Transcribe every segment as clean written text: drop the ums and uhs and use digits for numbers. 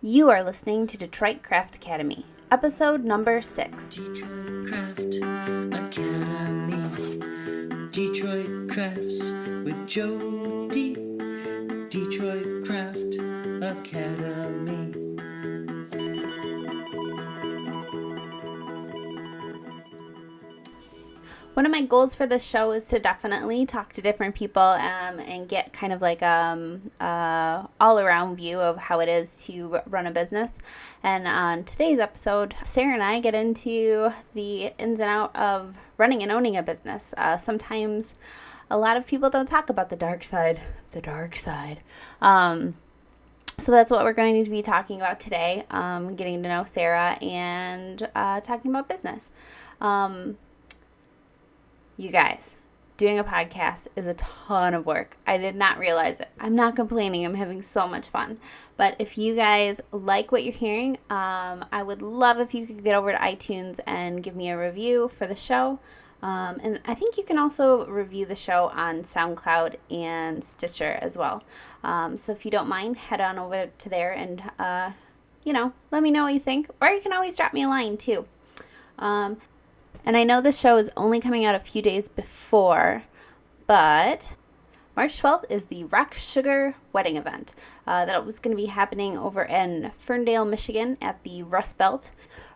You are listening to Detroit Craft Academy, episode number 6. Detroit Craft Academy. Detroit Crafts with Jody. Detroit Craft Academy. One of my goals for this show is to definitely talk to different people and get kind of like all-around view of how it is to run a business. And on today's episode, Sarah and I get into the ins and out of running and owning a business. Sometimes a lot of people don't talk about the dark side. So that's what we're going to be talking about today, getting to know Sarah and talking about business. You guys, doing a podcast is a ton of work. I did not realize it. I'm not complaining. I'm having so much fun. But if you guys like what you're hearing, I would love if you could get over to iTunes and give me a review for the show. And I think you can also review the show on SoundCloud and Stitcher as well. So if you don't mind, head on over to there and, let me know what you think. Or you can always drop me a line too. And I know this show is only coming out a few days before, but March 12th is the Rock Sugar wedding event. That was going to be happening over in Ferndale, Michigan at the Rust Belt.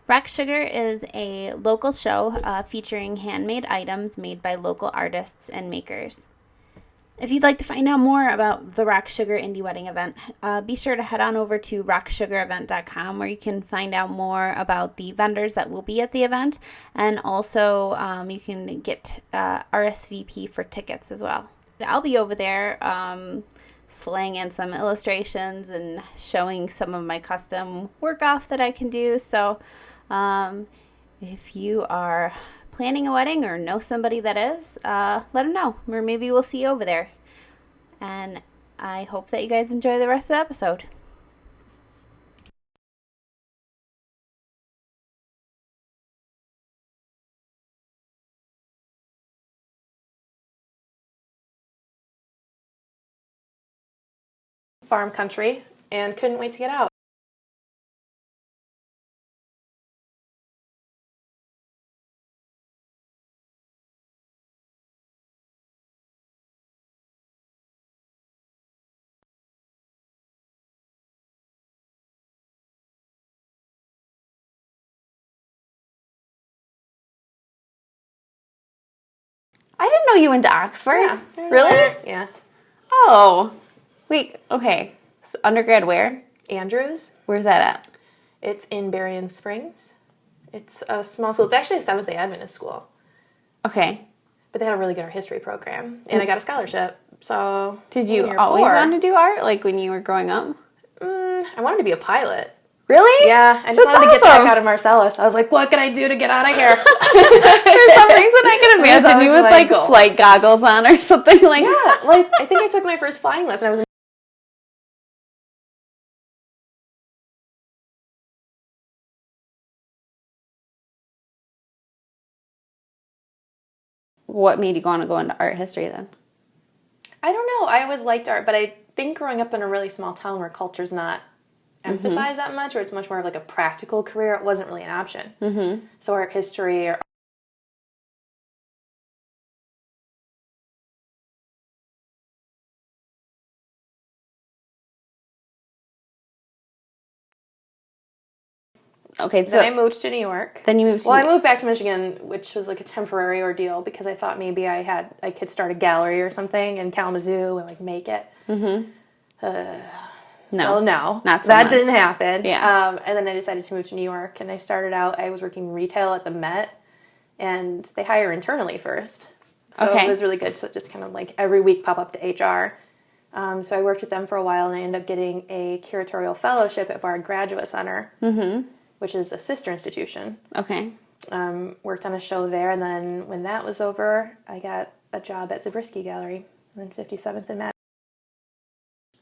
Rock Sugar is a local show featuring handmade items made by local artists and makers. If you'd like to find out more about the Rock Sugar Indie Wedding event, be sure to head on over to rocksugarevent.com where you can find out more about the vendors that will be at the event, and also you can get RSVP for tickets as well. I'll be over there slaying in some illustrations and showing some of my custom work off that I can do. So if you are planning a wedding or know somebody that is, let them know, or maybe we'll see you over there. And I hope that you guys enjoy the rest of the episode. Farm country and couldn't wait to get out. I didn't know you went to Oxford. Yeah. Really? Yeah. Oh. Wait, okay. So undergrad where? Andrews. Where's that at? It's in Berrien Springs. It's a small school. It's actually a Seventh-day Adventist school. Okay. But they had a really good art history program. And I got a scholarship. So Did you always want to do art, like when you were growing up? I wanted to be a pilot. Really? Yeah, I just wanted to get back out of Marcellus. I was like, what can I do to get out of here? For some reason, I can imagine you with like flight goggles on or something like that. Yeah, like I think I took my first flying lesson. I was What made you want to go into art history then? I don't know. I always liked art, but I think growing up in a really small town where culture's not emphasized that much, or it's much more of like a practical career, it wasn't really an option. Mm-hmm. So art history or Okay, so then I moved to New York. Then you moved to Well, I moved back to Michigan, which was like a temporary ordeal because I thought maybe I could start a gallery or something in Kalamazoo and like make it. Mm-hmm. No, not so that much. Didn't happen. Yeah. And then I decided to move to New York, and I started out. I was working retail at the Met, and they hire internally first, so it was really good to just kind of like every week pop up to HR. So I worked with them for a while, and I ended up getting a curatorial fellowship at Bard Graduate Center, which is a sister institution. Okay. Worked on a show there, and then when that was over, I got a job at Zabriskie Gallery on 57th and Madison.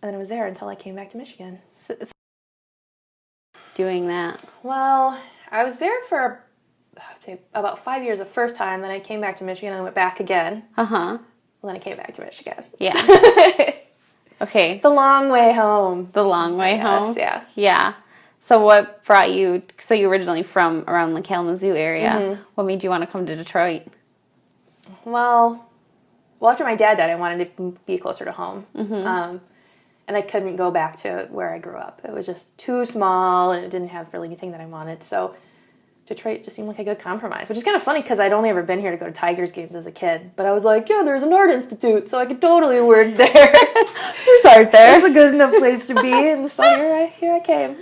And then I was there until I came back to Michigan. Doing that. Well, I was there for, I'd say, about 5 years the first time. Then I came back to Michigan and I went back again. Uh-huh. Well, then I came back to Michigan. Yeah. Okay. The long way home. The long way home? Yeah. Yeah. So what brought you, so you're originally from around the Kalamazoo area. Mm-hmm. What made you want to come to Detroit? Well, after my dad died, I wanted to be closer to home. Mm-hmm. And I couldn't go back to where I grew up. It was just too small, and it didn't have really anything that I wanted. So Detroit just seemed like a good compromise, which is kind of funny because I'd only ever been here to go to Tigers games as a kid. But I was like, yeah, there's an art institute, so I could totally work there. There's art there. It's a good enough place to be, and so here I came.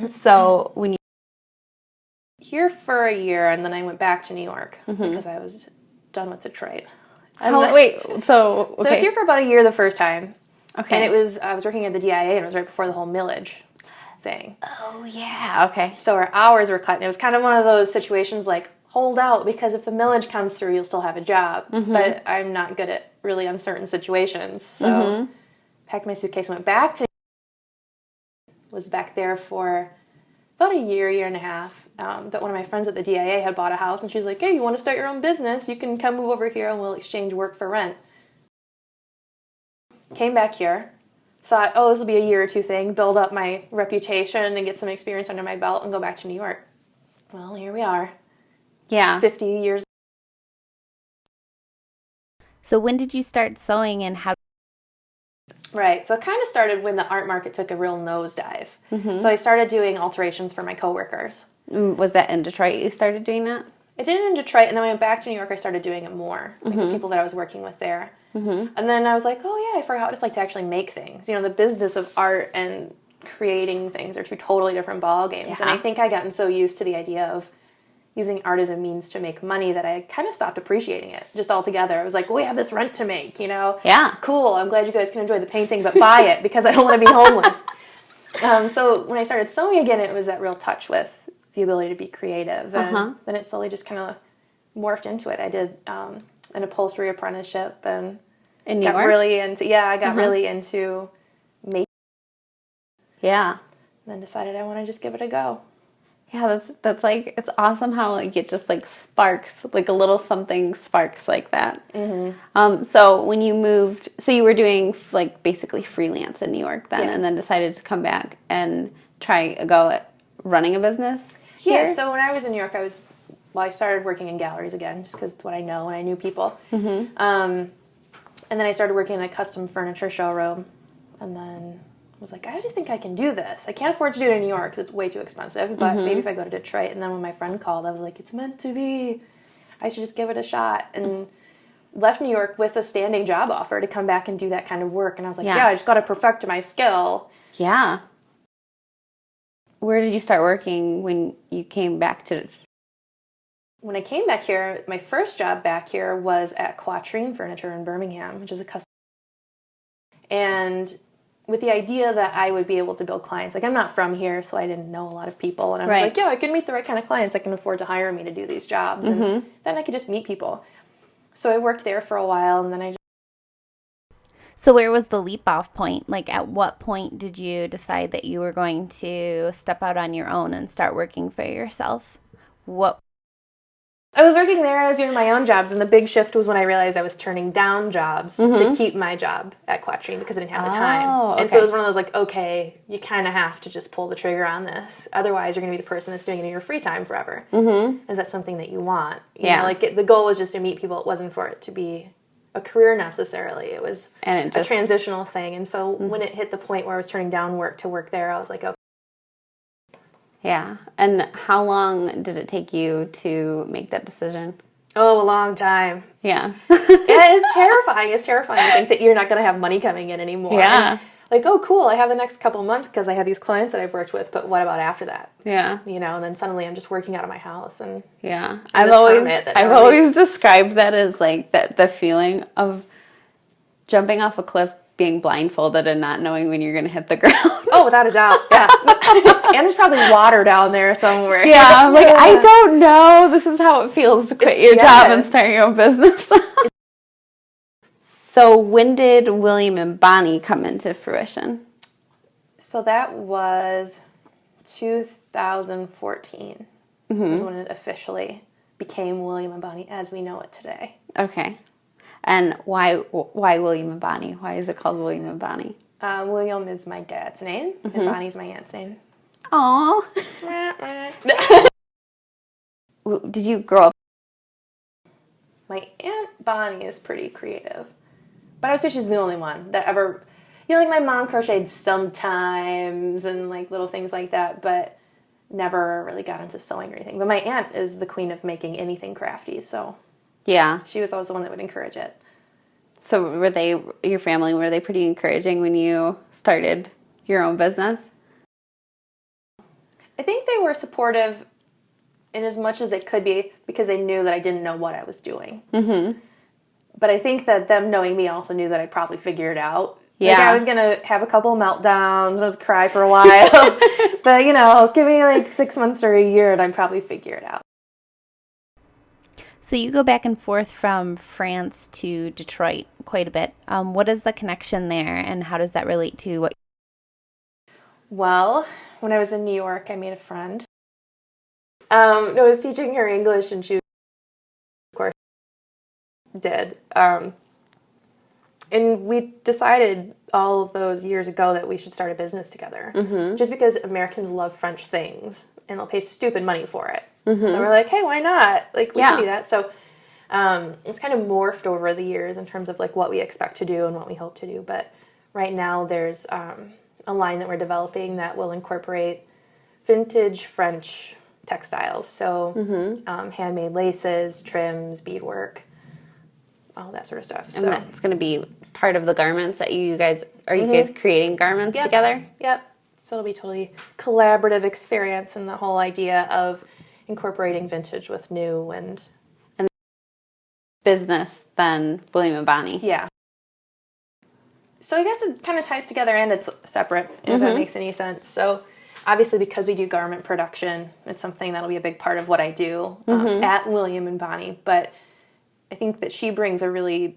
So when you here for a year, and then I went back to New York because I was done with Detroit. So I was here for about a year the first time. Okay. And I was working at the DIA, and it was right before the whole millage thing. Oh, yeah. Okay. So our hours were cut, and it was kind of one of those situations like, hold out, because if the millage comes through, you'll still have a job. Mm-hmm. But I'm not good at really uncertain situations. So packed my suitcase and went back to was back there for about a year and a half. But one of my friends at the DIA had bought a house, and she's like, hey, you want to start your own business? You can come move over here, and we'll exchange work for rent. Came back here, thought, oh, this will be a year or two thing, build up my reputation and get some experience under my belt and go back to New York. Well, here we are. Yeah. 50 years. So when did you start sewing, and how? Right. So it kind of started when the art market took a real nosedive. Mm-hmm. So I started doing alterations for my coworkers. Was that in Detroit you started doing that? I did it in Detroit, and then when I went back to New York, I started doing it more. Like the people that I was working with there. Mm-hmm. And then I was like, oh yeah, I forgot what it's like to actually make things. You know, the business of art and creating things are two totally different ball games. Yeah. And I think I gotten so used to the idea of using art as a means to make money that I kind of stopped appreciating it just altogether. I was like, well, we have this rent to make, you know? Yeah. Cool, I'm glad you guys can enjoy the painting, but buy it because I don't want to be homeless. So when I started sewing again, it was that real touch with the ability to be creative. And then it slowly just kind of morphed into it. I did an upholstery apprenticeship and in New York? I got really into making. Yeah. And then decided I want to just give it a go. Yeah, that's like, it's awesome how like it just like sparks, like a little something sparks like that. Mm-hmm. So when you moved, so you were doing like basically freelance in New York then, and then decided to come back and try a go at running a business here? Yeah, so when I was in New York, I started working in galleries again, just because it's what I know and I knew people. Mm-hmm. And then I started working in a custom furniture showroom, and then I was like, I just think I can do this. I can't afford to do it in New York because it's way too expensive, but maybe if I go to Detroit. And then when my friend called, I was like, it's meant to be. I should just give it a shot. And left New York with a standing job offer to come back and do that kind of work. And I was like, I just got to perfect my skill. Yeah. Where did you start working when you came back to? When I came back here, my first job back here was at Quatrine Furniture in Birmingham, which is a custom. And with the idea that I would be able to build clients. Like, I'm not from here, so I didn't know a lot of people. And I was like, I can meet the right kind of clients. I can afford to hire me to do these jobs. And then I could just meet people. So I worked there for a while, and then I just... So where was the leap-off point? Like, at what point did you decide that you were going to step out on your own and start working for yourself? I was working there, and I was doing my own jobs, and the big shift was when I realized I was turning down jobs to keep my job at Quatrine because I didn't have the time. And so it was one of those, like, okay, you kind of have to just pull the trigger on this. Otherwise, you're going to be the person that's doing it in your free time forever. Is that something that you want? You know, like, the goal was just to meet people. It wasn't for it to be a career necessarily. It was a transitional thing. And so when it hit the point where I was turning down work to work there, I was like, okay. Yeah. And how long did it take you to make that decision? Oh, a long time. Yeah. Yeah, it's terrifying. It's terrifying to think that you're not going to have money coming in anymore. Yeah. And like, oh, cool, I have the next couple months because I have these clients that I've worked with, but what about after that? Yeah. You know, and then suddenly I'm just working out of my house. And yeah. I've always described that as like the feeling of jumping off a cliff, being blindfolded and not knowing when you're going to hit the ground. Oh, without a doubt. Yeah. And there's probably water down there somewhere. Yeah. Like, I don't know. This is how it feels to quit your job and start your own business. So when did William and Bonnie come into fruition? So that was 2014 was when it officially became William and Bonnie as we know it today. Okay. And why William and Bonnie? Why is it called William and Bonnie? William is my dad's name, and Bonnie's my aunt's name. Aw. Did you grow up? My Aunt Bonnie is pretty creative. But I would say she's the only one that ever... like my mom crocheted sometimes and like little things like that, but never really got into sewing or anything. But my aunt is the queen of making anything crafty, so... Yeah. She was always the one that would encourage it. So your family, were they pretty encouraging when you started your own business? I think they were supportive in as much as they could be because they knew that I didn't know what I was doing. Mm-hmm. But I think that them knowing me also knew that I'd probably figure it out. Yeah. Like I was going to have a couple of meltdowns and I was cry for a while. But, give me like 6 months or a year and I'd probably figure it out. So you go back and forth from France to Detroit quite a bit. What is the connection there, and how does that relate to what? Well, when I was in New York, I made a friend. I was teaching her English, and she, of course, did. And we decided all of those years ago that we should start a business together. Mm-hmm. Just because Americans love French things, and they'll pay stupid money for it. Mm-hmm. So we're like, hey, why not? Like, we can do that. So it's kind of morphed over the years in terms of, like, what we expect to do and what we hope to do. But right now there's a line that we're developing that will incorporate vintage French textiles. So handmade laces, trims, beadwork, all that sort of stuff. And that's going to be part of the garments that you guys... Are you guys creating garments together? Yep. So it'll be totally collaborative experience, and the whole idea of incorporating vintage with new and business than William and Bonnie. Yeah. So I guess it kind of ties together and it's separate, if that makes any sense. So obviously because we do garment production, it's something that'll be a big part of what I do at William and Bonnie. But I think that she brings a really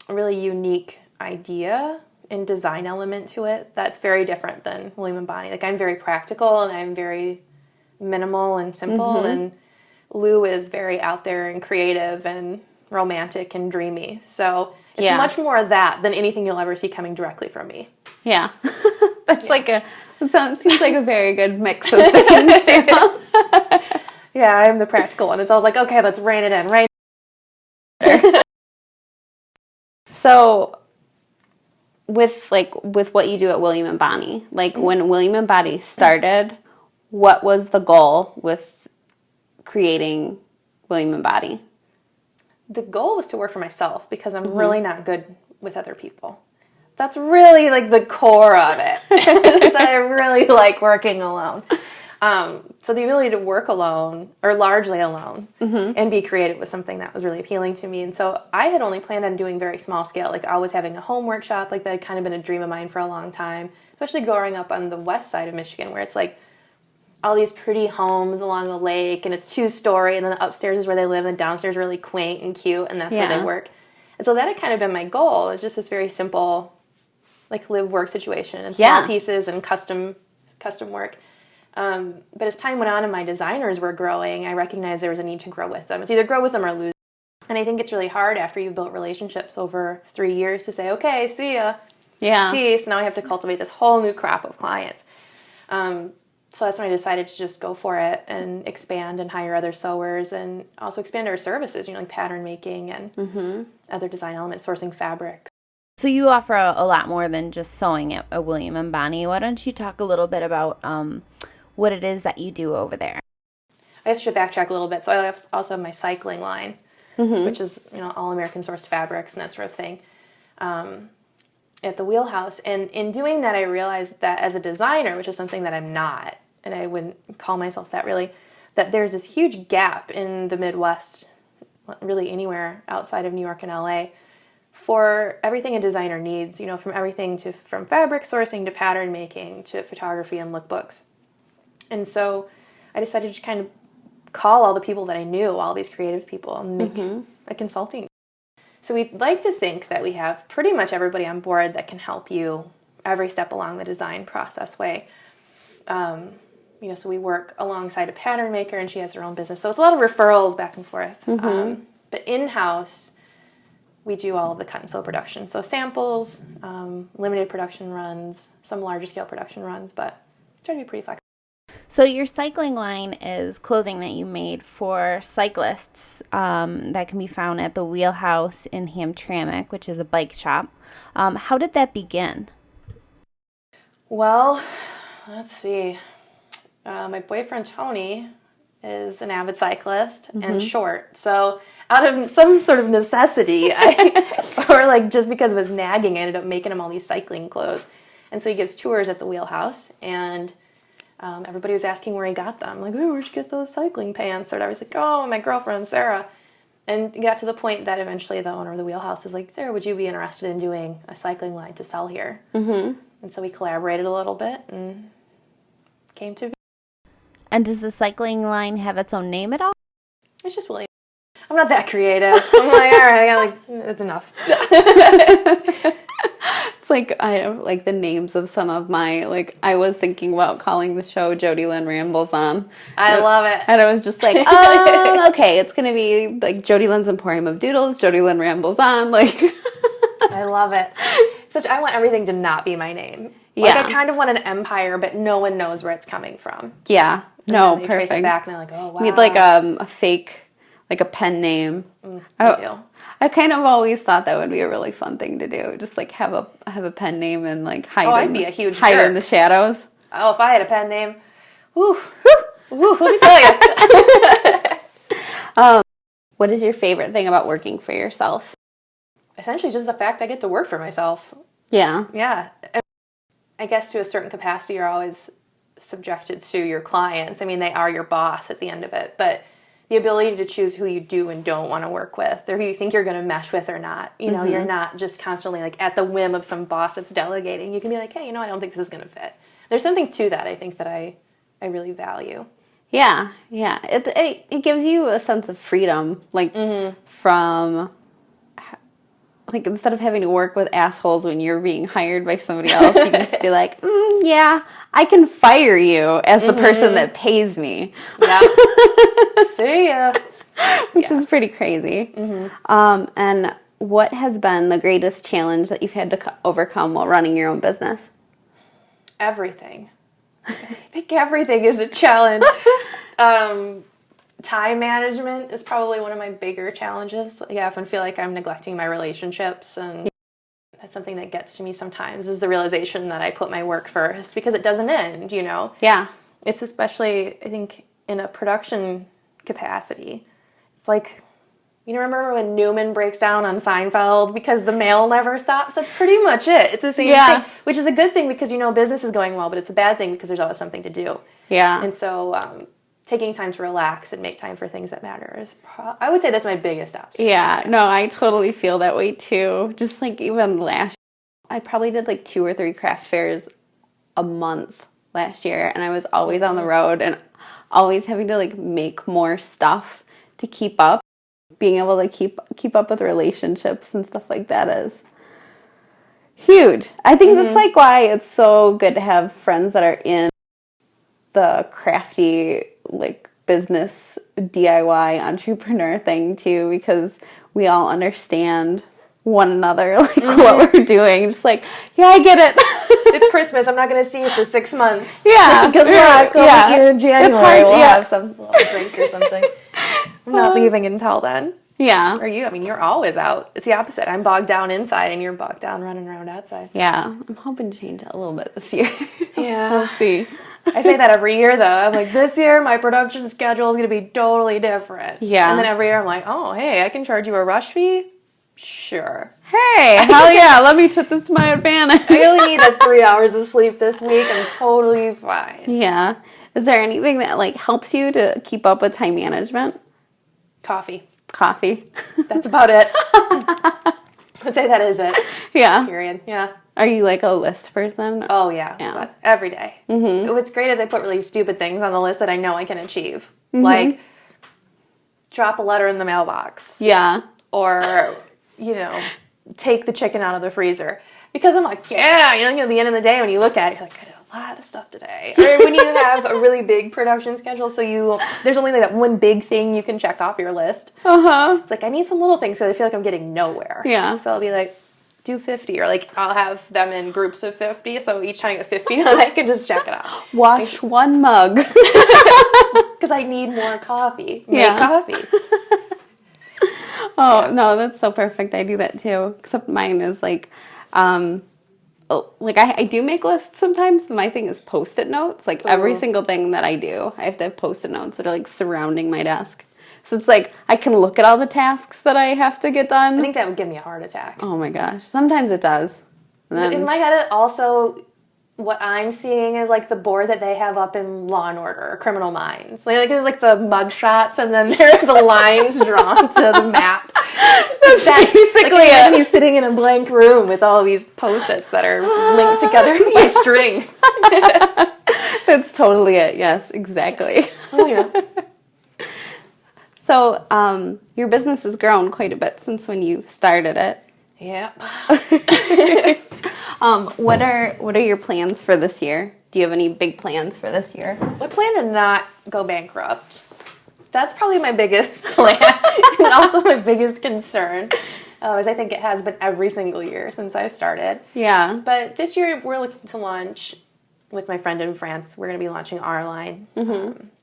unique idea and design element to it that's very different than William and Bonnie. Like, I'm very practical and I'm very minimal and simple, and Lou is very out there and creative and romantic and dreamy. So it's much more of that than anything you'll ever see coming directly from me. Yeah. That's seems like a very good mix of things too. Yeah, I'm the practical one. It's always like, okay, let's rein it in, right? So with what you do at William and Bonnie, like when William and Bonnie started, what was the goal with creating William and Bonnie? The goal was to work for myself because I'm really not good with other people. That's really like the core of it. Is that I really like working alone. So the ability to work alone, or largely alone, and be creative was something that was really appealing to me. And so I had only planned on doing very small scale, like always having a home workshop. Like that had kind of been a dream of mine for a long time, especially growing up on the west side of Michigan, where it's like all these pretty homes along the lake, and it's 2-story, and then the upstairs is where they live, and the downstairs is really quaint and cute, and that's where they work. And so that had kind of been my goal. It was just this very simple, like, live-work situation, and small pieces and custom work. But as time went on and my designers were growing, I recognized there was a need to grow with them. It's either grow with them or lose them. And I think it's really hard after you've built relationships over 3 years to say, okay, see ya. Yeah. Peace. Now I have to cultivate this whole new crop of clients. So that's when I decided to just go for it and expand and hire other sewers and also expand our services, like pattern making and other design elements, sourcing fabrics. So you offer a lot more than just sewing at William and Bonnie. Why don't you talk a little bit about what it is that you do over there? I guess I should backtrack a little bit. So I also have my cycling line, which is all American sourced fabrics and that sort of thing. At the Wheelhouse. And in doing that, I realized that as a designer, which is something that I'm not, and I wouldn't call myself that really, that there's this huge gap in the Midwest, really anywhere outside of New York and LA, for everything a designer needs, from everything from fabric sourcing to pattern making to photography and lookbooks. And so I decided to just kind of call all the people that I knew, all these creative people, and make a consulting. So we'd like to think that we have pretty much everybody on board that can help you every step along the design process way. So we work alongside a pattern maker, and she has her own business. So it's a lot of referrals back and forth. But in-house, we do all of the cut and sew production. So samples, limited production runs, some larger scale production runs, but try to be pretty flexible. So your cycling line is clothing that you made for cyclists that can be found at the Wheelhouse in Hamtramck, which is a bike shop. How did that begin? Well, let's see. My boyfriend Tony is an avid cyclist and short. So out of some sort of necessity, or like just because of his nagging, I ended up making him all these cycling clothes. And so he gives tours at the Wheelhouse, and everybody was asking where he got them. Like, oh, where'd you get those cycling pants? Or I was like, oh, my girlfriend, Sarah. And it got to the point that eventually the owner of the Wheelhouse is like, Sarah, would you be interested in doing a cycling line to sell here? Mm-hmm. And so we collaborated a little bit and came to be. And does the cycling line have its own name at all? It's just William. I'm not that creative. I'm like, all right, I got it's enough. It's like, I have like the names of some of my, like, I was thinking about calling the show Jody Lynn Rambles On. I love it. And I was just like, okay, it's going to be like Jody Lynn's Emporium of Doodles, Jody Lynn Rambles On, like. I love it. Except I want everything to not be my name. Like, I kind of want an empire, but no one knows where it's coming from. Yeah. And no, they perfect. trace it back and they're like, oh, wow. Need like a fake, like a pen name. I kind of always thought that would be a really fun thing to do. Just like have a pen name and like hide. I'd be a huge hide jerk. in the shadows. Oh, if I had a pen name, woo, let me tell you. What is your favorite thing about working for yourself? Essentially, just the fact I get to work for myself. Yeah. Yeah. I guess to a certain capacity, you're always subjected to your clients. I mean, they are your boss at the end of it, but the ability to choose who you do and don't want to work with, or who you think you're going to mesh with or not. You know, you're not just constantly like at the whim of some boss that's delegating. You can be like, hey, I don't think this is going to fit. There's something to that, I think, that I really value. Yeah. It gives you a sense of freedom, like from, like, instead of having to work with assholes when you're being hired by somebody else, you can just be like, yeah, I can fire you as the person that pays me. Yeah. See ya. Which is pretty crazy. And what has been the greatest challenge that you've had to overcome while running your own business? Everything. I think everything is a challenge. Time management is probably one of my bigger challenges. I often feel like I'm neglecting my relationships, and that's something that gets to me sometimes, is the realization that I put my work first, because it doesn't end, Yeah. It's especially, I think, in a production capacity. It's like, remember when Newman breaks down on Seinfeld because the mail never stops? That's pretty much it. It's the same thing, which is a good thing because, business is going well, but it's a bad thing because there's always something to do. Yeah. And so taking time to relax and make time for things that matter is, I would say that's my biggest obstacle. Yeah, no, I totally feel that way too. Just like even last year, I probably did like 2 or 3 craft fairs a month last year, and I was always on the road and always having to like make more stuff to keep up. Being able to keep up with relationships and stuff like that is huge. I think that's like why it's so good to have friends that are in the crafty, like, business DIY entrepreneur thing too, because we all understand one another, like what we're doing. Just like, yeah, I get it. It's Christmas. I'm not going to see you for 6 months. Yeah. Good luck. I'll meet you in January. It's hard, we'll have some little drink or something. I'm not leaving until then. Yeah. Or you? I mean, you're always out. It's the opposite. I'm bogged down inside, and you're bogged down running around outside. Yeah. I'm hoping to change that a little bit this year. Yeah. We'll see. I say that every year, though. I'm like, this year, my production schedule is going to be totally different. Yeah. And then every year, I'm like, oh, hey, I can charge you a rush fee? Sure. Hey, hell yeah, let me put this to my advantage. I only needed 3 hours of sleep this week. I'm totally fine. Yeah. Is there anything that, like, helps you to keep up with time management? Coffee. That's about it. I'd say that is it. Yeah. Period. Yeah. Are you like a list person? Oh, yeah. But every day. Mm-hmm. What's great is I put really stupid things on the list that I know I can achieve. Mm-hmm. Like, drop a letter in the mailbox. Yeah. Or, take the chicken out of the freezer. Because I'm like, yeah, at the end of the day when you look at it, you're like, I did a lot of stuff today. Or when you have a really big production schedule, so there's only like that one big thing you can check off your list. It's like, I need some little things so I feel like I'm getting nowhere. Yeah. So I'll be like, do 50, or like I'll have them in groups of 50, so each time I get 50 done, I can just check it off. Wash one mug. Because I need more coffee. Make coffee. No, that's so perfect. I do that too. Except mine is like, I do make lists sometimes, but my thing is Post-it notes. Like every single thing that I do, I have to have Post-it notes that are like surrounding my desk. So it's like I can look at all the tasks that I have to get done. I think that would give me a heart attack. Oh my gosh. Sometimes it does. In my head, also, what I'm seeing is like the board that they have up in Law and Order or Criminal Minds. Like there's like the mug shots, and then there are the lines drawn to the map. That's basically like, it. He's sitting in a blank room with all these Post-its that are linked together by string. That's totally it. Yes, exactly. Oh yeah. So, your business has grown quite a bit since when you started it. Yep. What are your plans for this year? Do you have any big plans for this year? I plan to not go bankrupt. That's probably my biggest plan, and also my biggest concern, as I think it has been every single year since I've started. Yeah. But this year we're looking to launch with my friend in France. We're going to be launching our line,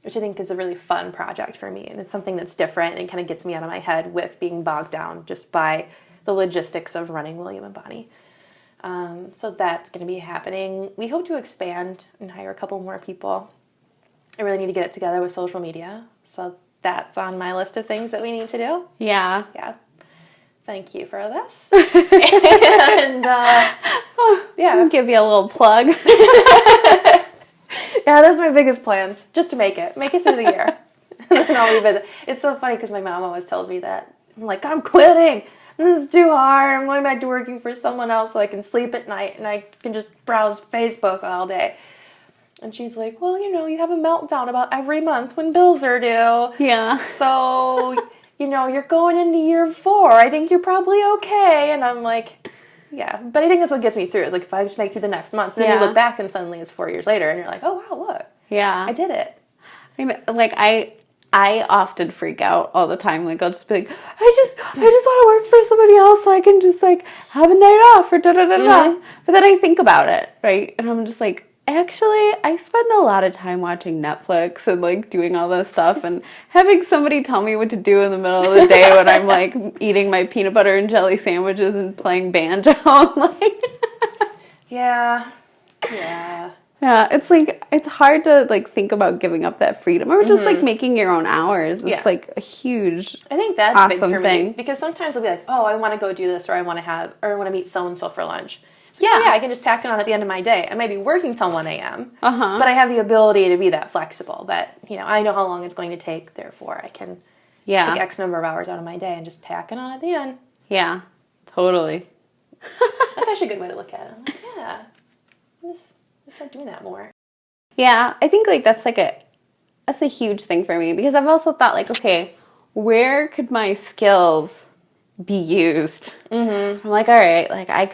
which I think is a really fun project for me, and it's something that's different and kind of gets me out of my head with being bogged down just by the logistics of running William & Bonnie. So that's going to be happening. We hope to expand and hire a couple more people. I really need to get it together with social media, so that's on my list of things that we need to do. Yeah. Yeah. Thank you for this. And I'll give you a little plug. Yeah, those are my biggest plans. Just to make it through the year. And then I'll revisit. It's so funny because my mom always tells me that. I'm like, I'm quitting. This is too hard. I'm going back to working for someone else so I can sleep at night and I can just browse Facebook all day. And she's like, well, you have a meltdown about every month when bills are due. Yeah. So, you're going into year 4. I think you're probably okay. And I'm like, yeah. But I think that's what gets me through. Is like if I just make through the next month, then you look back and suddenly it's 4 years later and you're like, oh, wow, look. Yeah. I did it. I often freak out all the time. Like, I'll just be like, I just want to work for somebody else so I can just, like, have a night off or da-da-da-da. But then I think about it, right? And I'm just like, actually, I spend a lot of time watching Netflix and, like, doing all this stuff and having somebody tell me what to do in the middle of the day when I'm, like, eating my peanut butter and jelly sandwiches and playing banjo. Yeah. Yeah, it's like, it's hard to, like, think about giving up that freedom or just, like, making your own hours. It's, like, a huge, I think that's awesome big for thing. me. Because sometimes I'll be like, oh, I want to go do this, or I want to meet so-and-so for lunch. So, yeah, I can just tack it on at the end of my day. I might be working till 1 a.m., but I have the ability to be that flexible that, I know how long it's going to take, therefore I can take X number of hours out of my day and just tack it on at the end. Yeah, totally. That's actually a good way to look at it. I'm like, yeah, let's start doing that more. Yeah, I think, like, that's a huge thing for me because I've also thought, like, okay, where could my skills be used? I'm like, all right, like, I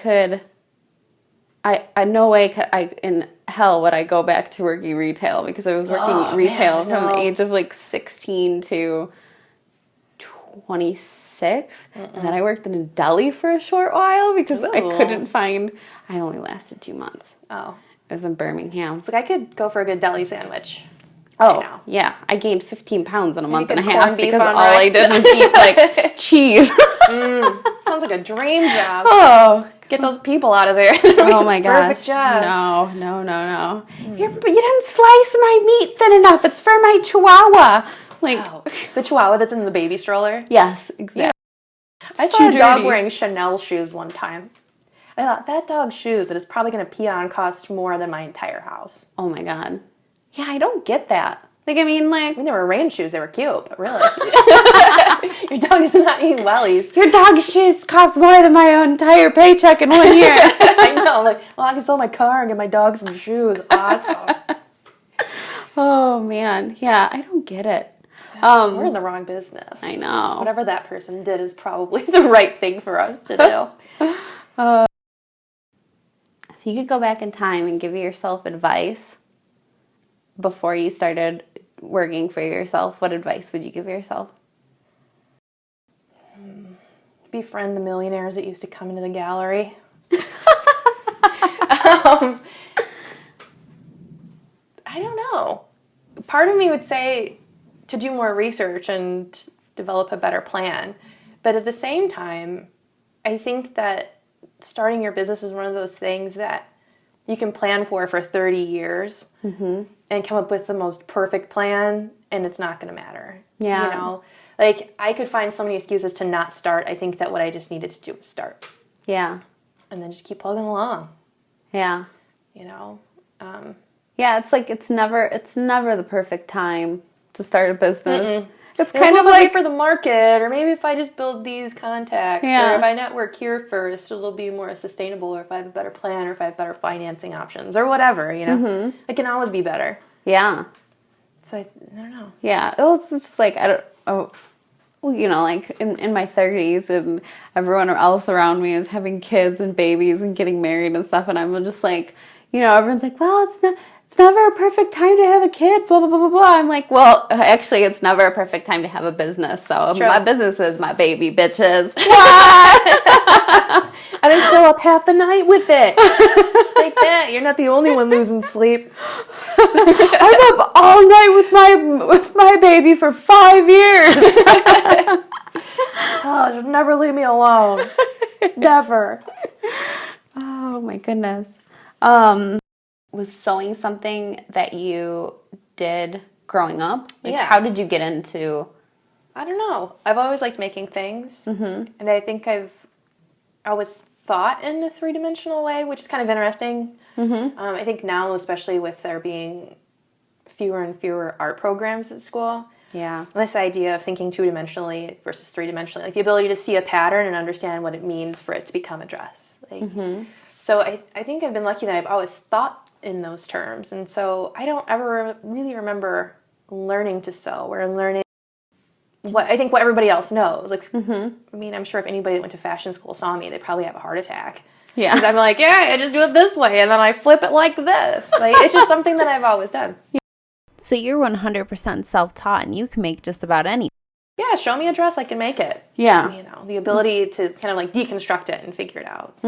no way could I in hell would I go back to working retail because I was working retail from the age of like 16 to 26, and then I worked in a deli for a short while because I couldn't find. I only lasted 2 months. Oh, it was in Birmingham. It's like I could go for a good deli sandwich. Oh, yeah. I gained 15 pounds in a month and a half because all I did was eat, like, cheese. Sounds like a dream job. Oh. Get those people out of there. Oh, my gosh. Perfect job. No. You didn't slice my meat thin enough. It's for my chihuahua. Like, the chihuahua that's in the baby stroller? Yes, exactly. I saw a dog wearing Chanel shoes one time. I thought, that dog's shoes that is probably going to pee on cost more than my entire house. Oh, my God. Yeah, I don't get that. Like, I mean, they were rain shoes. They were cute, but really. Your dog is not eating wellies. Your dog's shoes cost more than my entire paycheck in 1 year. I know. Like, well, I can sell my car and get my dog some shoes. Awesome. Oh, man. Yeah, I don't get it. We're in the wrong business. I know. Whatever that person did is probably the right thing for us to do. If you could go back in time and give yourself advice before you started working for yourself, what advice would you give yourself? Befriend the millionaires that used to come into the gallery. I don't know. Part of me would say to do more research and develop a better plan. But at the same time, I think that starting your business is one of those things that you can plan for 30 years and come up with the most perfect plan, and it's not going to matter. Yeah. You know, like I could find so many excuses to not start. I think that what I just needed to do was start. Yeah. And then just keep plugging along. Yeah. You know? Yeah, it's like it's never the perfect time to start a business. Mm-mm. It's kind of like for the market, or maybe if I just build these contacts, Yeah. or if I network here first, it'll be more sustainable, or if I have a better plan, or if I have better financing options, or whatever, you know? It can always be better. Yeah. So I don't know. Yeah. It's just like, you know, like in my 30s and everyone else around me is having kids and babies and getting married and stuff. And I'm just like, you know, everyone's like, well, it's never a perfect time to have a kid, blah, blah, blah, blah, blah. I'm like, well, actually, it's never a perfect time to have a business. So my business is my baby, bitches. What? And I'm still up half the night with it. Like that. You're not the only one losing sleep. I'm up all night with my baby for 5 years. Oh, just never leave me alone. Never. Oh, my goodness. Was sewing something that you did growing up? Like, Yeah. How did you get into... I don't know. I've always liked making things. And I think I've always thought in a three-dimensional way, which is kind of interesting. I think now, especially with there being fewer and fewer art programs at school, Yeah. this idea of thinking two-dimensionally versus three-dimensionally, like the ability to see a pattern and understand what it means for it to become a dress. Like, so I think I've been lucky that I've always thought in those terms. And so I don't ever really remember learning to sew or learning what everybody else knows. Like, I mean, I'm sure if anybody that went to fashion school saw me, they'd probably have a heart attack. Yeah. Because I'm like, yeah, I just do it this way, and then I flip it like this. Like, it's just something that I've always done. So you're 100% self-taught, and you can make just about anything. Yeah, show me a dress, I can make it. Yeah. You know, the ability to kind of like deconstruct it and figure it out.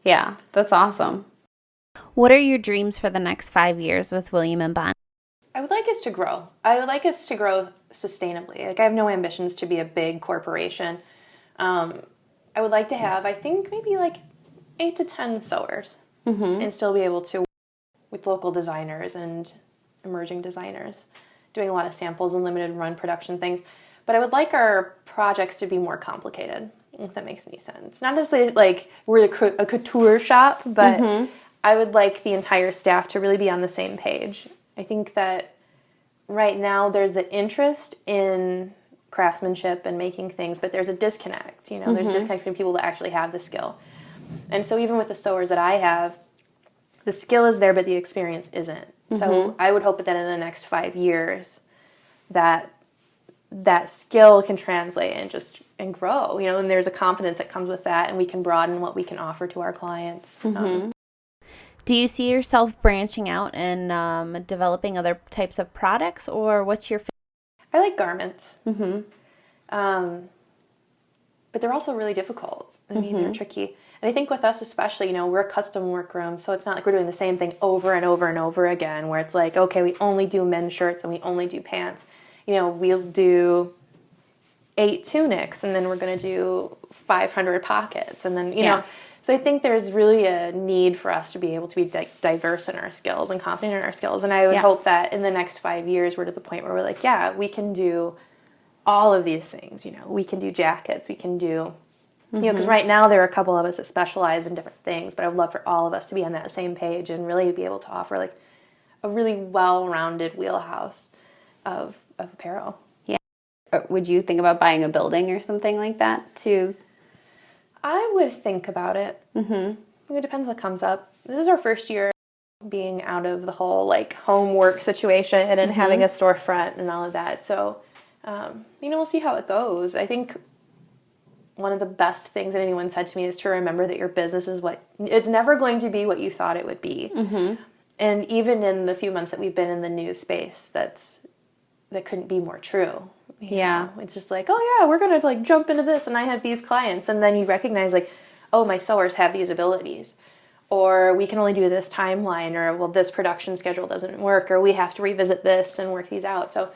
Yeah, that's awesome. What are your dreams for the next 5 years with William and Bonnie? I would like us to grow. I would like us to grow sustainably. Like, I have no ambitions to be a big corporation. I would like to have, I think, maybe like 8 to 10 sewers and still be able to work with local designers and emerging designers, doing a lot of samples and limited run production things. But I would like our projects to be more complicated, if that makes any sense. Not necessarily like we're a couture shop, but I would like the entire staff to really be on the same page. I think that right now there's the interest in craftsmanship and making things, but there's a disconnect. You know, there's a disconnect between people that actually have the skill. And so even with the sewers that I have, the skill is there, but the experience isn't. So I would hope that in the next 5 years that skill can translate and grow, you know, and there's a confidence that comes with that, and we can broaden what we can offer to our clients. Do you see yourself branching out and developing other types of products, or what's your... I like garments. But they're also really difficult. I mean, they're tricky. And I think with us especially, you know, we're a custom workroom, so it's not like we're doing the same thing over and over and over again, where it's like, okay, we only do men's shirts and we only do pants. You know, we'll do 8 tunics, and then we're going to do 500 pockets, and then, you know. So I think there's really a need for us to be able to be diverse in our skills and confident in our skills. And I would hope that in the next 5 years, we're to the point where we're like, yeah, we can do all of these things. You know, we can do jackets, we can do, you know, because right now there are a couple of us that specialize in different things, but I would love for all of us to be on that same page and really be able to offer like a really well-rounded wheelhouse of apparel. Yeah. Would you think about buying a building or something like that to... I would think about it. It depends what comes up. This is our first year being out of the whole like homework situation and having a storefront and all of that. So, you know, we'll see how it goes. I think one of the best things that anyone said to me is to remember that your business is it's never going to be what you thought it would be. Mm-hmm. And even in the few months that we've been in the new space, that couldn't be more true. Yeah. It's just like, oh yeah, we're going to like jump into this and I had these clients. And then you recognize like, oh, my sewers have these abilities. Or we can only do this timeline, or well, this production schedule doesn't work, or we have to revisit this and work these out. So,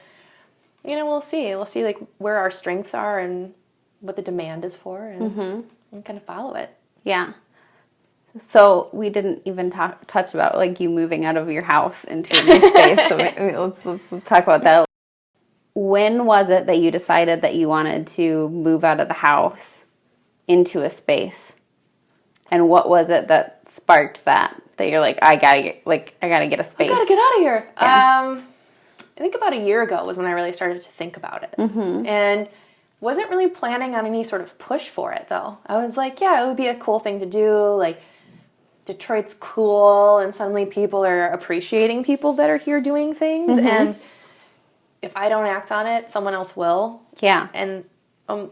we'll see. We'll see like where our strengths are and what the demand is for, and kind of follow it. Yeah. So we didn't even touch about like you moving out of your house into a new space. So let's talk about that. When was it that you decided that you wanted to move out of the house into a space? And what was it that sparked that you're like, I gotta get a space. I gotta get out of here. Yeah. I think about a year ago was when I really started to think about it. Mm-hmm. And wasn't really planning on any sort of push for it, though. I was like, yeah, it would be a cool thing to do. Like, Detroit's cool, and suddenly people are appreciating people that are here doing things. Mm-hmm. And if I don't act on it, someone else will. Yeah. And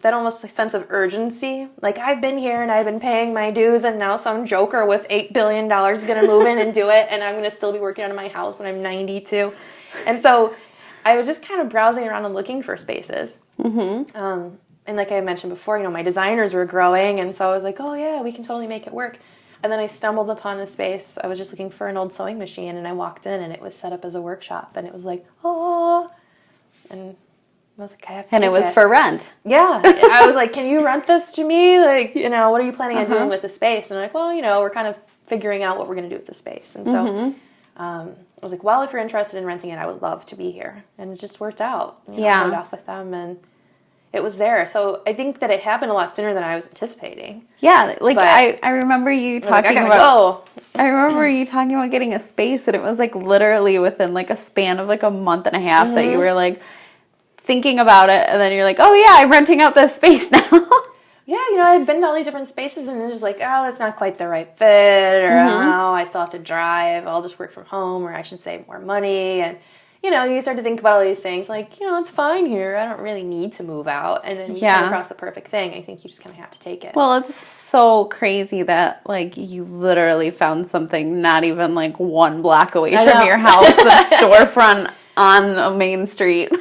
that almost sense of urgency. Like, I've been here and I've been paying my dues, and now some joker with $8 billion is going to move in and do it, and I'm going to still be working out of my house when I'm 92. And so I was just kind of browsing around and looking for spaces. Mm-hmm. And like I mentioned before, my designers were growing, and so I was like, oh yeah, we can totally make it work. And then I stumbled upon a space. I was just looking for an old sewing machine, and I walked in, and it was set up as a workshop, and it was like, oh, and I was like, I have to. And it was for rent. Yeah. I was like, can you rent this to me? Like, what are you planning on doing with the space? And I'm like, well, we're kind of figuring out what we're going to do with the space. And so I was like, well, if you're interested in renting it, I would love to be here. And it just worked out. I played off with them, and it was there. So I think that it happened a lot sooner than I was anticipating. Yeah, like I remember you talking about. I remember you talking about getting a space, and it was like literally within like a span of like a month and a half that you were like thinking about it, and then you're like, oh yeah, I'm renting out this space now. Yeah, I've been to all these different spaces, and it's just like, oh, that's not quite the right fit, or I don't know, I still have to drive, I'll just work from home, or I should save more money, and you start to think about all these things, like, it's fine here, I don't really need to move out, and then you come across the perfect thing. I think you just kind of have to take it. Well, it's so crazy that, like, you literally found something not even, like, one block away from your house, a storefront on a main street.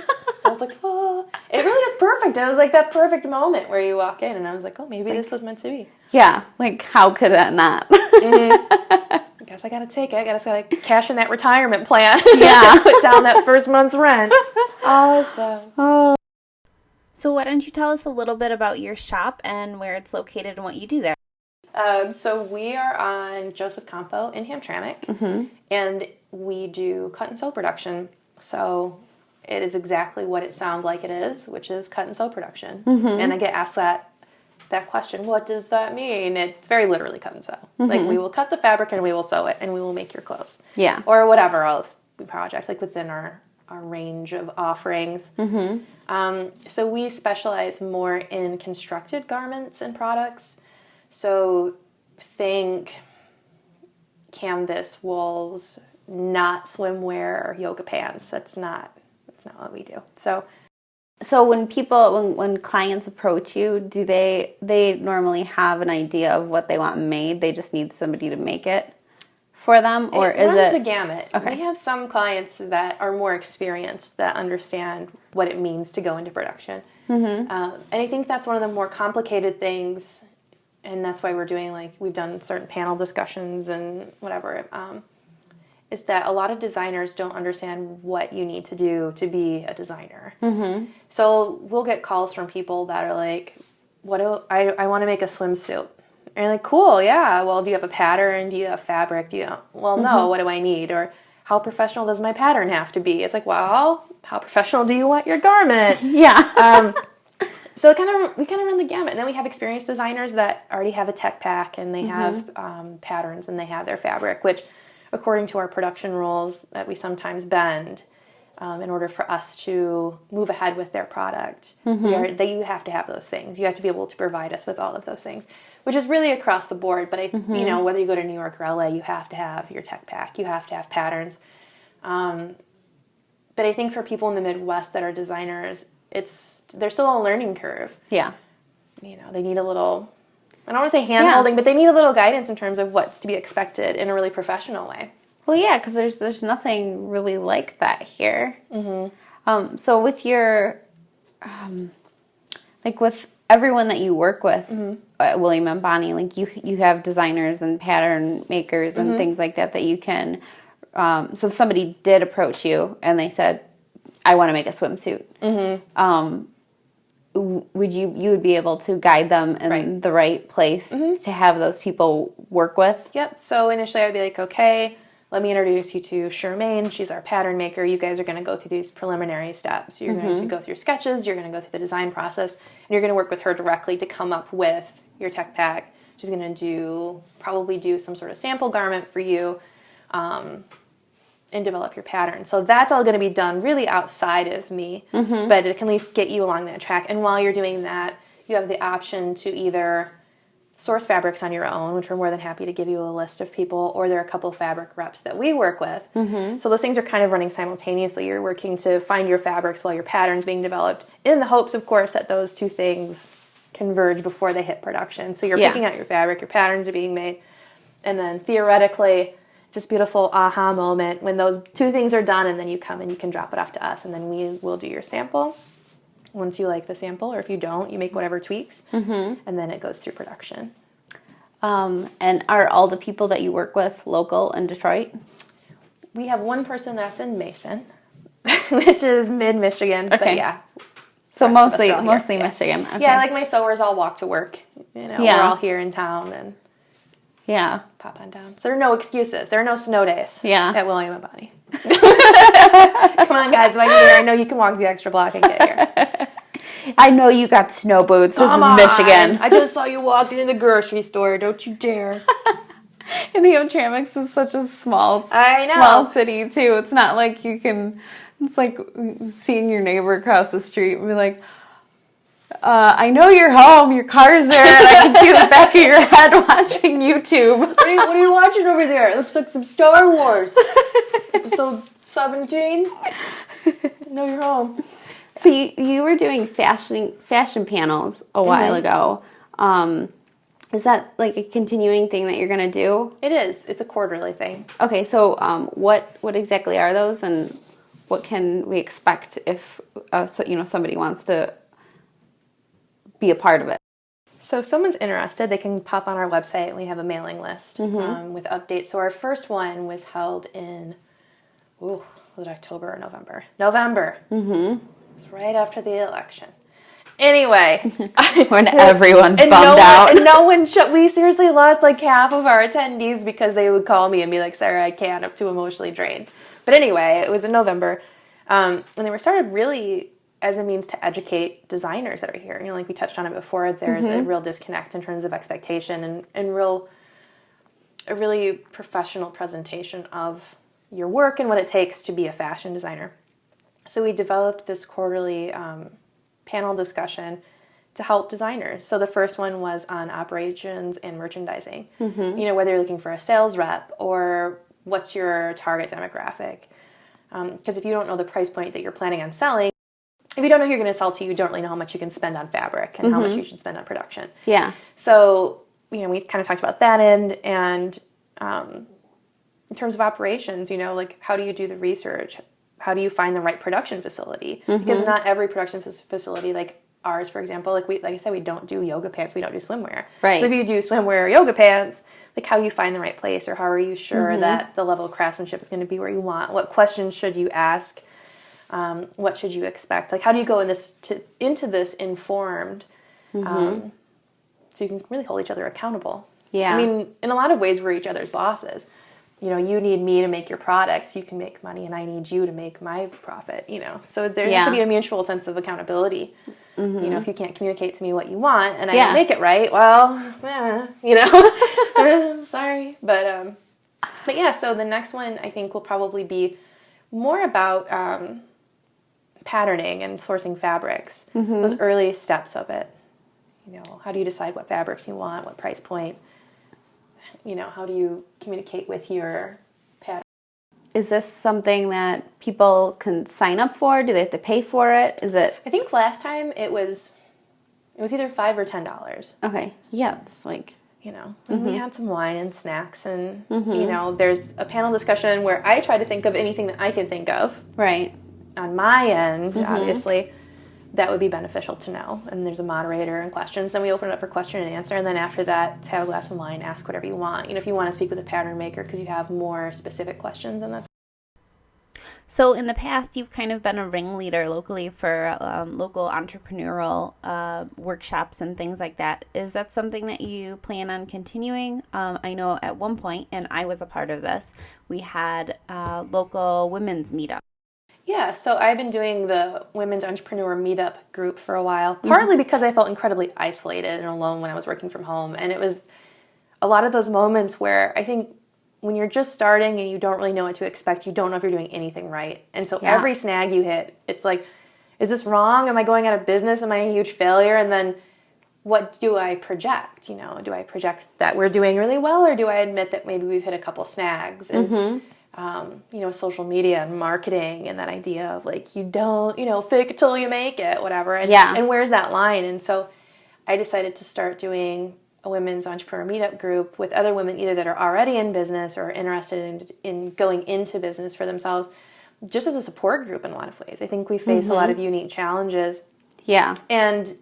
I was like, oh, it really is perfect. It was like that perfect moment where you walk in, and I was like, oh, maybe this was meant to be. Yeah, like, how could that not? I guess I gotta take it. I gotta cash in that retirement plan. Yeah. Put down that first month's rent. Awesome. Oh. So why don't you tell us a little bit about your shop and where it's located and what you do there? So we are on Joseph Campo in Hamtramck, and we do cut and sew production. So it is exactly what it sounds like it is, which is cut and sew production. And I get asked that question, what does that mean? It's very literally cut and sew. Like, we will cut the fabric and we will sew it and we will make your clothes. Yeah. Or whatever else project, like within our range of offerings. So we specialize more in constructed garments and products. So think canvas, wools, not swimwear or yoga pants. That's not what we do. So when clients approach you, do they normally have an idea of what they want made? They just need somebody to make it for them, or is it? It runs the gamut. Okay. We have some clients that are more experienced, that understand what it means to go into production. And I think that's one of the more complicated things, and that's why we've done certain panel discussions and whatever. Is that a lot of designers don't understand what you need to do to be a designer. So we'll get calls from people that are like, I want to make a swimsuit. And you're like, cool, yeah. Well, do you have a pattern? Do you have fabric? Well, no, what do I need? Or how professional does my pattern have to be? It's like, well, how professional do you want your garment? Yeah. So we kind of run the gamut. And then we have experienced designers that already have a tech pack, and they have patterns, and they have their fabric, which, according to our production rules that we sometimes bend, in order for us to move ahead with their product, you have to have those things. You have to be able to provide us with all of those things, which is really across the board. But whether you go to New York or LA, you have to have your tech pack. You have to have patterns. But I think for people in the Midwest that are designers, there's still a learning curve. Yeah. they need a little, I don't want to say hand-holding, but they need a little guidance in terms of what's to be expected in a really professional way. Well, yeah, because there's nothing really like that here. Mm-hmm. So with your, like with everyone that you work with at William and Bonnie, like you have designers and pattern makers and things like that you can, so if somebody did approach you and they said, I want to make a swimsuit, you would be able to guide them in the right place to have those people work with? Yep. So initially I would be like, okay, let me introduce you to Charmaine. She's our pattern maker. You guys are going to go through these preliminary steps. You're going to go through sketches. You're going to go through the design process. And you're going to work with her directly to come up with your tech pack. She's going to probably do some sort of sample garment for you and develop your pattern. So that's all going to be done really outside of me. But it can at least get you along that track. And while you're doing that, you have the option to either source fabrics on your own, which we're more than happy to give you a list of people, or there are a couple of fabric reps that we work with. So those things are kind of running simultaneously. You're working to find your fabrics while your pattern's being developed, in the hopes, of course, that those two things converge before they hit production. So you're picking out your fabric, your patterns are being made, and then theoretically, it's this beautiful aha moment when those two things are done, and then you come and you can drop it off to us, and then we will do your sample. Once you like the sample, or if you don't, you make whatever tweaks, and then it goes through production. And are all the people that you work with local in Detroit? We have one person that's in Mason, which is mid-Michigan, but yeah. So mostly Michigan. Okay. Yeah, like my sewers all walk to work. We're all here in town and pop on down. So there are no excuses. There are no snow days at William and Bonnie. Come on, guys. If I'm here, I know you can walk the extra block and get here. I know you got snow boots. This is Michigan. I just saw you walking in the grocery store. Don't you dare. And the Hamtramck is such a small city, too. It's not like you can... It's like seeing your neighbor across the street and be like, I know you're home. Your car's there. And I can see the back of your head watching YouTube. What are you watching over there? It looks like some Star Wars. Episode 17. No, you're home. So you were doing fashion panels a while ago. Is that like a continuing thing that you're going to do? It is. It's a quarterly thing. Okay, so what exactly are those, and what can we expect if somebody wants to be a part of it? So if someone's interested, they can pop on our website, and we have a mailing list with updates. So our first one was held in, was it October or November? November. It's right after the election. Anyway. When everyone's bummed out. And no one we seriously lost like half of our attendees because they would call me and be like, Sarah, I can't. I'm too emotionally drained. But anyway, it was in November. And they were started really as a means to educate designers that are here. Like we touched on it before, there's a real disconnect in terms of expectation and a really professional presentation of your work and what it takes to be a fashion designer. So we developed this quarterly panel discussion to help designers. So the first one was on operations and merchandising. Whether you're looking for a sales rep or what's your target demographic. Because if you don't know the price point that you're planning on selling, if you don't know who you're going to sell to, you don't really know how much you can spend on fabric and how much you should spend on production. Yeah. So, we kind of talked about that end, and in terms of operations, like how do you do the research? How do you find the right production facility? Because not every production facility, like ours, for example, like I said, we don't do yoga pants, we don't do swimwear. Right. So if you do swimwear or yoga pants, like how do you find the right place, or how are you sure that the level of craftsmanship is going to be where you want? What questions should you ask? What should you expect? Like how do you go into this informed, so you can really hold each other accountable? Yeah. I mean, in a lot of ways, we're each other's bosses. You need me to make your products, you can make money, and I need you to make my profit, So there has to be a mutual sense of accountability. If you can't communicate to me what you want and I don't make it right, well, sorry. But yeah, so the next one I think will probably be more about patterning and sourcing fabrics, those early steps of it. How do you decide what fabrics you want, what price point? How do you communicate with your pattern? Is this something that people can sign up for? Do they have to pay for it? Is it? I think last time it was It was either $5 or $10. Okay. Yeah, it's like... You know, and we had some wine and snacks, and, you know, there's a panel discussion where I try to think of anything that I can think of. Right. On my end, obviously, that would be beneficial to know. And there's a moderator and questions. Then we open it up for question and answer, and then after that, have a glass of wine, ask whatever you want. You know, if you want to speak with a pattern maker because you have more specific questions, and that's... So in the past, you've kind of been a ringleader locally for local entrepreneurial workshops and things like that. Is that something that you plan on continuing? I know at one point, and I was a part of this, we had local women's meetup. Yeah, so I've been doing the Women's Entrepreneur Meetup group for a while, partly because I felt incredibly isolated and alone when I was working from home. And it was a lot of those moments where I think when you're just starting and you don't really know what to expect, you don't know if you're doing anything right. And so every snag you hit, it's like, is this wrong? Am I going out of business? Am I a huge failure? And then what do I project? You know, do I project that we're doing really well, or do I admit that maybe we've hit a couple snags? And, you know, social media and marketing and that idea of like, you don't, you know, fake it till you make it, whatever. And, and where's that line? And so I decided to start doing a women's entrepreneur meetup group with other women either that are already in business or interested in going into business for themselves, just as a support group in a lot of ways. I think we face a lot of unique challenges. Yeah. And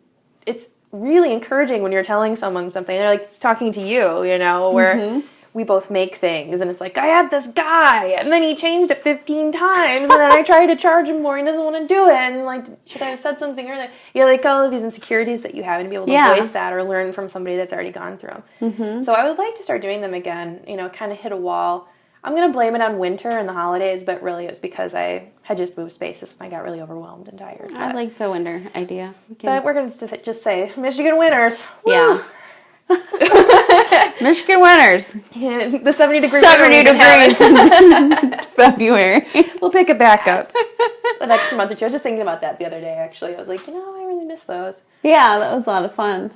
it's really encouraging when you're telling someone something. They're like talking to you, you know, where we both make things, and it's like, I had this guy, and then he changed it 15 times, and then I tried to charge him more, and he doesn't want to do it, and like, should I have said something earlier? You know, like all of these insecurities that you have, and be able to voice that or learn from somebody that's already gone through them. So I would like to start doing them again, you know, kind of hit a wall. I'm going to blame it on winter and the holidays, but really it's because I had just moved spaces, and I got really overwhelmed and tired. I like the winter idea. But we're going to just say, Michigan winters. Woo! Yeah. Michigan winters. Yeah, the 70-degree 70 degrees in February. We'll pick it back up the next month or two. I was just thinking about that the other day, actually. I was like, you know, I really miss those. Yeah, that was a lot of fun.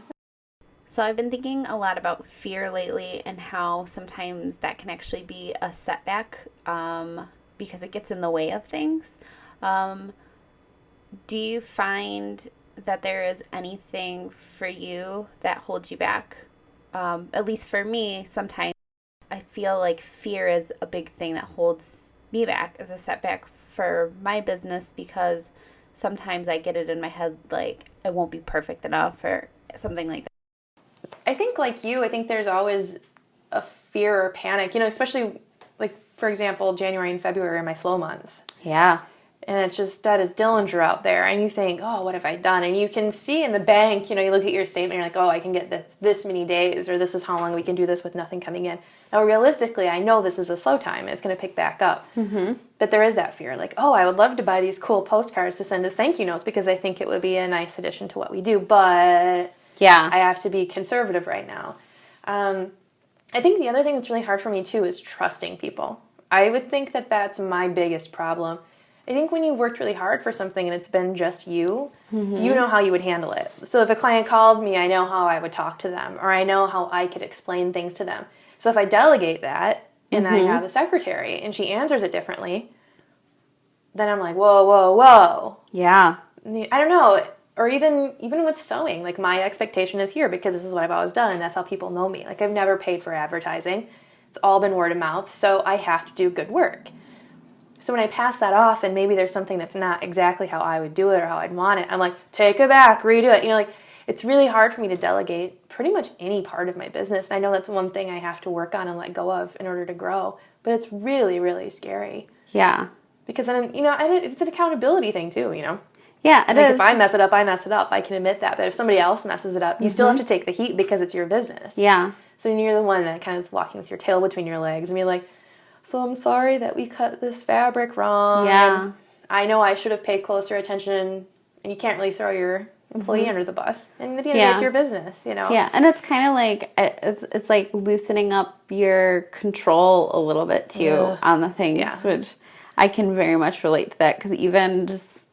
So I've been thinking a lot about fear lately and how sometimes that can actually be a setback because it gets in the way of things. Do you find that there is anything for you that holds you back? At least for me, sometimes I feel like fear is a big thing that holds me back as a setback for my business, because sometimes I get it in my head like I won't be perfect enough or something like that. I think like you, I think there's always a fear or panic, you know, especially like, for example, January and February are my slow months. Yeah. And it's just dead as Dillinger out there. And you think, oh, what have I done? And you can see in the bank, you know, you look at your statement, you're like, oh, I can get this many days, or this is how long we can do this with nothing coming in. Now, realistically, I know this is a slow time. It's going to pick back up. But there is that fear, like, oh, I would love to buy these cool postcards to send as thank you notes because I think it would be a nice addition to what we do. But I have to be conservative right now. I think the other thing that's really hard for me, too, is trusting people. I would think that that's my biggest problem. I think when you've worked really hard for something and it's been just you, you know how you would handle it. So if a client calls me, I know how I would talk to them, or I know how I could explain things to them. So if I delegate that and I have a secretary and she answers it differently, then I'm like, whoa, whoa, whoa. Yeah. I don't know. Or even with sewing, like my expectation is here because this is what I've always done and that's how people know me. Like I've never paid for advertising. It's all been word of mouth. So I have to do good work. So when I pass that off and maybe there's something that's not exactly how I would do it or how I'd want it, I'm like, take it back, redo it. You know, like it's really hard for me to delegate pretty much any part of my business. And I know that's one thing I have to work on and let go of in order to grow. But it's really, really scary. Yeah. Because then, you know, it's an accountability thing too, you know. Yeah, it is. If I mess it up, I mess it up. I can admit that. But if somebody else messes it up, you still have to take the heat because it's your business. Yeah. So you're the one that kind of is walking with your tail between your legs and be like, so I'm sorry that we cut this fabric wrong. Yeah. And I know I should have paid closer attention. And you can't really throw your employee under the bus. And at the end of the day, it's your business, you know? Yeah, and it's kind of like, it's like loosening up your control a little bit, too, on the things, which I can very much relate to that. Because even just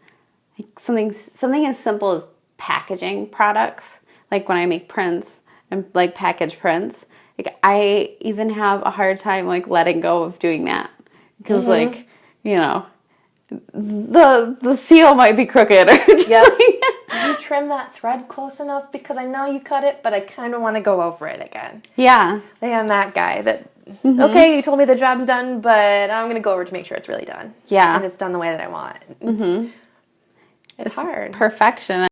like something as simple as packaging products, like when I make prints and like package prints, like I even have a hard time like letting go of doing that because like, you know, the seal might be crooked or just can you trim that thread close enough? Because I know you cut it, but I kind of want to go over it again. Yeah. Like I'm that guy that, okay, you told me the job's done, but I'm going to go over to make sure it's really done. Yeah. And it's done the way that I want. It's hard. Perfection.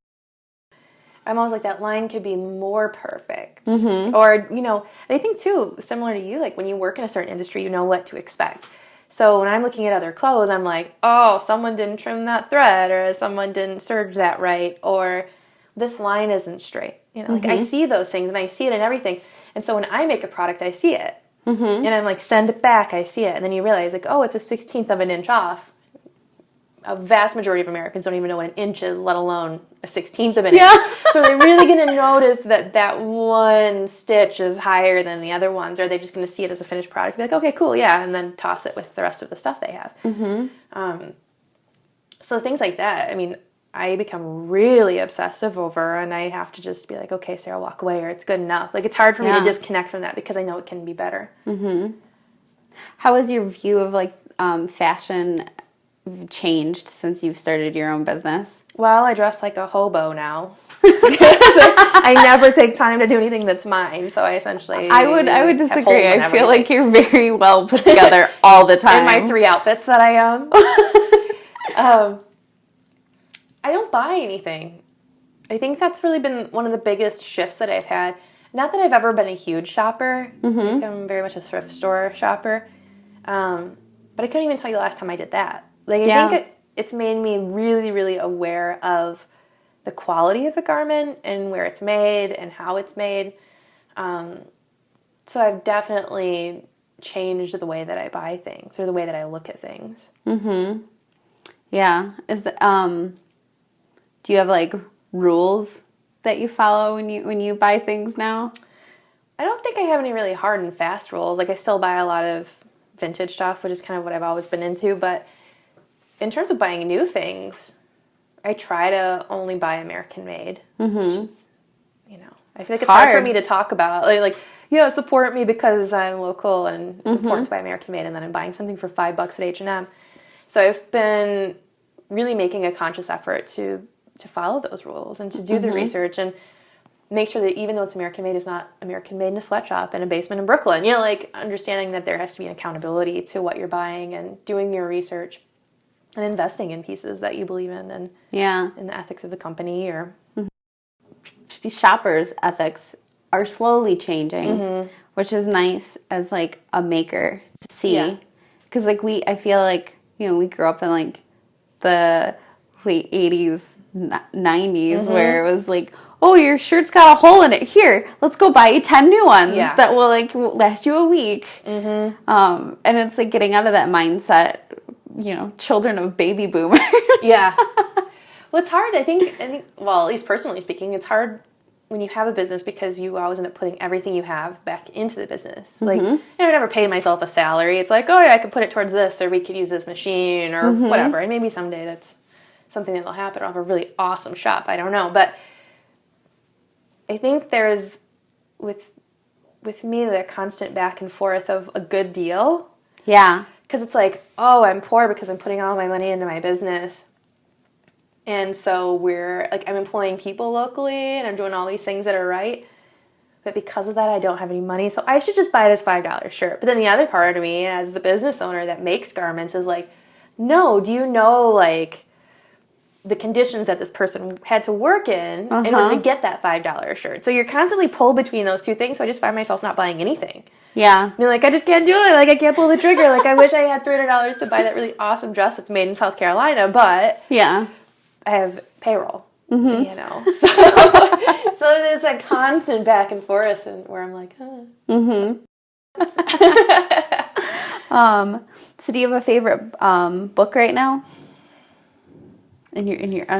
I'm always like, that line could be more perfect. Or, you know, and I think too, similar to you, like when you work in a certain industry, you know what to expect. So when I'm looking at other clothes, I'm like, oh, someone didn't trim that thread, or someone didn't serge that right, or this line isn't straight. You know, like I see those things and I see it in everything. And so when I make a product, I see it. And I'm like, send it back, I see it. And then you realize like, oh, it's a 1/16 of an inch off. A vast majority of Americans don't even know what an inch is, let alone a 1/16 of an inch. So they're really going to notice that that one stitch is higher than the other ones, or are they just going to see it as a finished product, be like, okay, cool, yeah, and then toss it with the rest of the stuff they have. So things like that, I mean, I become really obsessive over, and I have to just be like, okay, Sarah, walk away, or it's good enough. Like, it's hard for me to disconnect from that because I know it can be better. How has your view of, like, fashion changed since you've started your own business? Well, I dress like a hobo now. I never take time to do anything that's mine, so I essentially I would disagree. I feel like you're very well put together all the time. In my 3 outfits that I own. I don't buy anything. I think that's really been one of the biggest shifts that I've had. Not that I've ever been a huge shopper. I think I'm very much a thrift store shopper. But I couldn't even tell you the last time I did that. Like, I think it's made me really, really aware of the quality of a garment and where it's made and how it's made. So I've definitely changed the way that I buy things or the way that I look at things. Yeah. Do you have like rules that you follow when you buy things now? I don't think I have any really hard and fast rules. Like, I still buy a lot of vintage stuff, which is kind of what I've always been into, but in terms of buying new things, I try to only buy American made, which is, you know, I feel like it's hard for me to talk about. Like, you know, support me because I'm local and it's important to buy American made, and then I'm buying something for $5 at H&M. So I've been really making a conscious effort to follow those rules and to do the research and make sure that even though it's American made, it's not American made in a sweatshop in a basement in Brooklyn. You know, like understanding that there has to be an accountability to what you're buying and doing your research. And investing in pieces that you believe in and in the ethics of the company. Or shoppers' ethics are slowly changing, which is nice as like a maker to see. Because like I feel like, you know, we grew up in like the late 80s, 90s where it was like, oh, your shirt's got a hole in it. Here, let's go buy you 10 new ones that will like last you a week. And it's like getting out of that mindset. You know, children of baby boomers. Well, it's hard. I think, well, at least personally speaking, it's hard when you have a business because you always end up putting everything you have back into the business. Like, I never paid myself a salary. It's like, oh, yeah, I could put it towards this, or we could use this machine, or whatever. And maybe someday that's something that'll happen. I'll have a really awesome shop. I don't know. But I think there's, with me, the constant back and forth of a good deal. Yeah. Because it's like, oh, I'm poor because I'm putting all my money into my business. And so I'm employing people locally and I'm doing all these things that are right. But because of that, I don't have any money. So I should just buy this $5 shirt. But then the other part of me as the business owner that makes garments is like, no, do you know, like, the conditions that this person had to work in order to get that $5 shirt? So you're constantly pulled between those two things. So I just find myself not buying anything. Yeah. You're like, I just can't do it. Like, I can't pull the trigger. Like, I wish I had $300 to buy that really awesome dress that's made in South Carolina, but I have payroll, you know. So there's that constant back and forth and where I'm like, So do you have a favorite book right now? In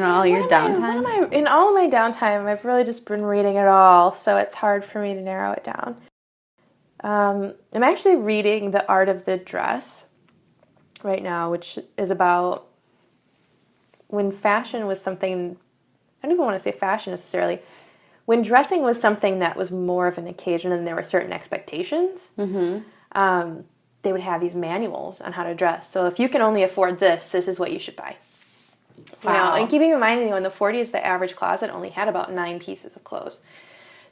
all your downtime? In all of my downtime, I've really just been reading it all, so it's hard for me to narrow it down. I'm actually reading The Art of the Dress right now, which is about when fashion was something, I don't even want to say fashion necessarily, when dressing was something that was more of an occasion and there were certain expectations, they would have these manuals on how to dress. So if you can only afford this, this is what you should buy. You know, and keeping in mind, in the 40s, the average closet only had about 9 pieces of clothes.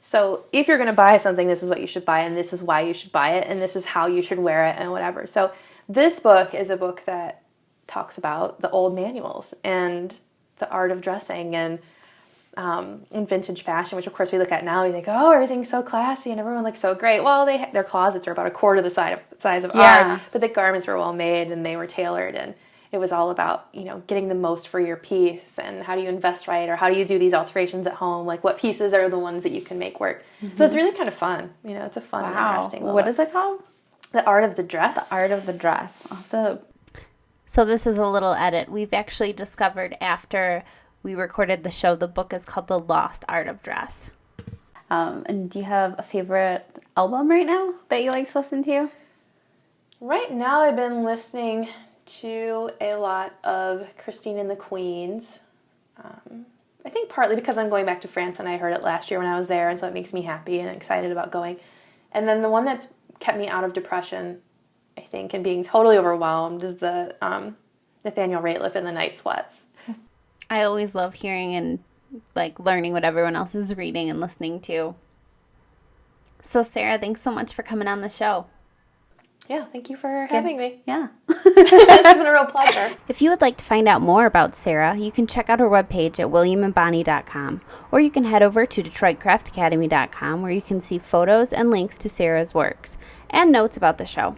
So if you're going to buy something, this is what you should buy, and this is why you should buy it, and this is how you should wear it, and whatever. So this book is a book that talks about the old manuals and the art of dressing and vintage fashion, which of course we look at now and we think, oh, everything's so classy and everyone looks so great. Well, their closets are about a quarter the size of ours, but the garments were well made and they were tailored, and it was all about, getting the most for your piece and how do you invest right, or how do you do these alterations at home, like what pieces are the ones that you can make work. So it's really kind of fun. It's a fun, interesting little What is it called? The Art of the Dress. The Art of the Dress. So this is a little edit. We've actually discovered after we recorded the show, the book is called The Lost Art of Dress. And do you have a favorite album right now that you like to listen to? Right now I've been listening to a lot of Christine and the Queens. I think partly because I'm going back to France and I heard it last year when I was there, and so it makes me happy and excited about going. And then the one that's kept me out of depression, I think, and being totally overwhelmed is the Nathaniel Rateliff and the Night Sweats. I always love hearing and learning what everyone else is reading and listening to. So Sarah, thanks so much for coming on the show. Yeah, thank you for having me. Yeah. It's been a real pleasure. If you would like to find out more about Sarah, you can check out her webpage at williamandbonnie.com, or you can head over to detroitcraftacademy.com, where you can see photos and links to Sarah's works and notes about the show.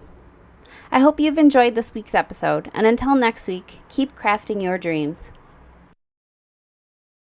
I hope you've enjoyed this week's episode, and until next week, keep crafting your dreams.